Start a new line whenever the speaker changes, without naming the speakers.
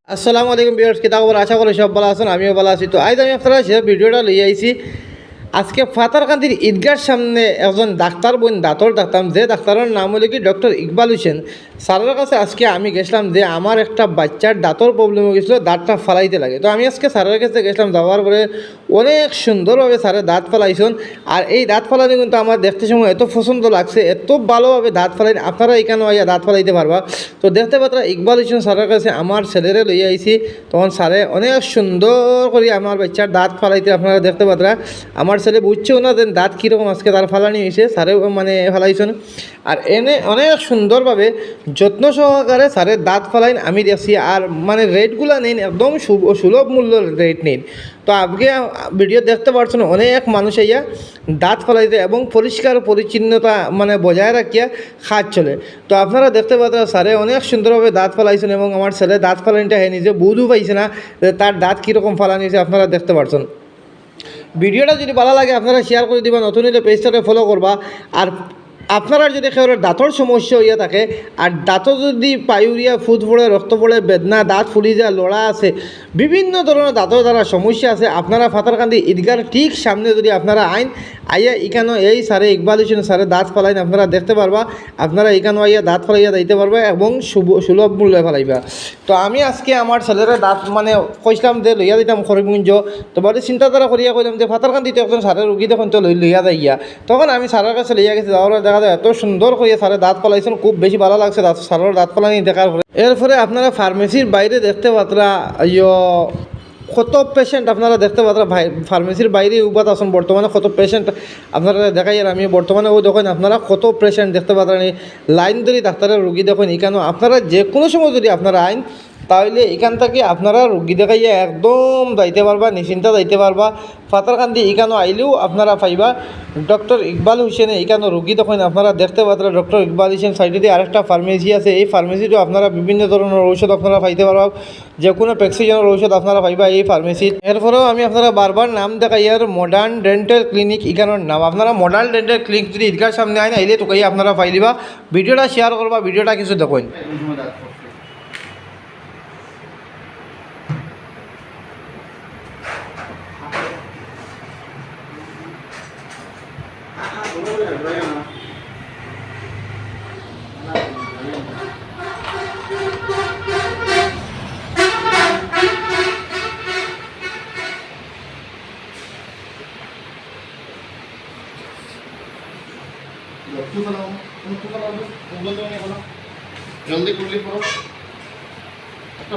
আসসালামু আলাইকুম ভিউয়ার্স, কি খবর? আশা করি সব ভালো আছেন, আমিও ভালো আছি। তো আজ আমি আপনারা সে ভিডিওটা লই আইছি আজকে ফাতারকান্দির ঈদগার সামনে একজন ডাক্তার বোন দাঁতর ডাক্তার, যে ডাক্তারের নাম হলো কি ডক্টর ইকবাল হোসেন স্যারের কাছে আজকে আমি গেছিলাম যে আমার একটা বাচ্চার দাঁতর প্রবলেম হয়ে গেছিলো, দাঁতটা ফালাইতে লাগে। তো আমি আজকে স্যারের কাছে গেছিলাম, যাওয়ার পরে অনেক সুন্দরভাবে স্যারের দাঁত ফালাইছেন। আর এই দাঁত ফালানি কিন্তু আমার দেখতে সময় এত পছন্দ লাগছে, এত ভালোভাবে দাঁত ফালাই, আপনারা এখানে আইয়া দাঁত ফালাইতে পারবা। তো দেখতে পাত্রা ইকবাল হোসেন স্যারের কাছে আমার ছেলেরে লইয়া আইছি, তখন স্যারে অনেক সুন্দর করে আমার বাচ্চার দাঁত ফালাইতে, আপনারা দেখতে পাত্রা আমার ছেলে বুঝছেও না যে দাঁত কীরকম আজকে তার ফালানি হয়েছে, স্যারেও মানে ফালাইছেন। আর এনে অনেক সুন্দরভাবে যত্ন সহকারে স্যারের দাঁত ফালাইন আমি দেখছি। আর মানে রেটগুলো নিন একদম সুলভ মূল্য রেট নিন। তো আজকে ভিডিও দেখতে পাচ্ছেন অনেক মানুষ ইয়া দাঁত ফালাইতে এবং পরিষ্কার পরিচ্ছন্নতা মানে বজায় রাখিয়া খাত চলে। তো আপনারা দেখতে পাচ্ছেন স্যারে অনেক সুন্দরভাবে দাঁত ফালাইছেন এবং আমার ছেলে দাঁত ফালানিটা হয়ে নিজে বুঝও পাইছে না যে তার দাঁত কীরকম ফালানি হয়েছে, আপনারা দেখতে পাচ্ছেন। ভিডিওটা যদি ভালো লাগে আপনারা শেয়ার করে দিবা, নতুন হলে পেজটাকে ফলো করবা। আর আপনারা যদি কেউ দাঁতর সমস্যা হইয়া থাকে আর দাঁতও যদি পায়ুরিয়া, ফুট পড়ে, রক্ত পড়ে, বেদনা, দাঁত ফুলি যায়, লড়া আছে, বিভিন্ন ধরনের দাঁতর দ্বারা সমস্যা আছে, আপনারা ফাতারকান্দি ঈদগার ঠিক সামনে যদি আপনারা আইয়া এখানে এই স্যারে ইকবাল হোসেন স্যারে দাঁত ফালাইন, আপনারা দেখতে পারবা। আপনারা এখানে আইয়া দাঁত ফালাইয়া দিতে পারবা এবং সুলভ মূল্যে ফালাইবা। তো আমি আজকে আমার ছেলেরা দাঁত মানে কইসলাম যে লইয়া দিতাম করিমগঞ্জ, তো বাড়ি চিন্তাধারা করিয়া কইলাম যে ফাতারকান্দিতে একজন স্যারের রুগী দেখুন তো লইয়া যাইয়া। তখন আমি স্যারের কাছে লইয়া গেছি, যাওয়ার দেখা যায় এত সুন্দর করিয়া স্যারে দাঁত ফালাইছেন, খুব বেশি ভালো লাগছে স্যারের দাঁত ফালানি দেখার পরে। এরপরে আপনারা ফার্মেসির বাইরে দেখতে পাত্রা কত পেশেন্ট আপনারা দেখতে পাত্রা, ফার্মেসির বাইরে উপাত আছেন বর্তমানে কত পেশেন্ট আপনারা দেখাই। আর আমি বর্তমানে ওই দেখেন আপনারা কত পেশেন্ট দেখতে পাত্রেন, লাইন ধরে ডাক্তারের রুগী দেখেন। এখানেও আপনারা যে কোনো সময় যদি আপনারা আইন তাহলে এখান থেকে আপনারা রুগী দেখাইয়া একদম যাইতে পারবা, নিশ্চিন্তা যাইতে পারবা। ফাতারকান্দি এখানেও আইলেও আপনারা পাইবা ডক্টর ইকবাল হোসেনে এখানে রুগী তখন আপনারা দেখতে পাত্রা। ডক্টর ইকবাল হোসেন সাইডে আরেকটা ফার্মেসি আছে, এই ফার্মেসিতেও আপনারা বিভিন্ন ধরনের ঔষধ আপনারা পাইতে পারবা, যে কোনো প্রেসক্রিপশনের ঔষধ আপনারা পাইবা এই ফার্মেসিত। এরপরেও আমি আপনারা বারবার নাম দেখাই আর মডার্ন ডেন্টাল ক্লিনিক এখানের নাম। আপনারা মডার্ন ডেন্টাল ক্লিনিক যদি ঈদগার সামনে আইন আইলে তোকে আপনারা পাই দিবা। ভিডিওটা শেয়ার করবা, ভিডিওটা কিছু দেখুন।
জলদি করলে একটা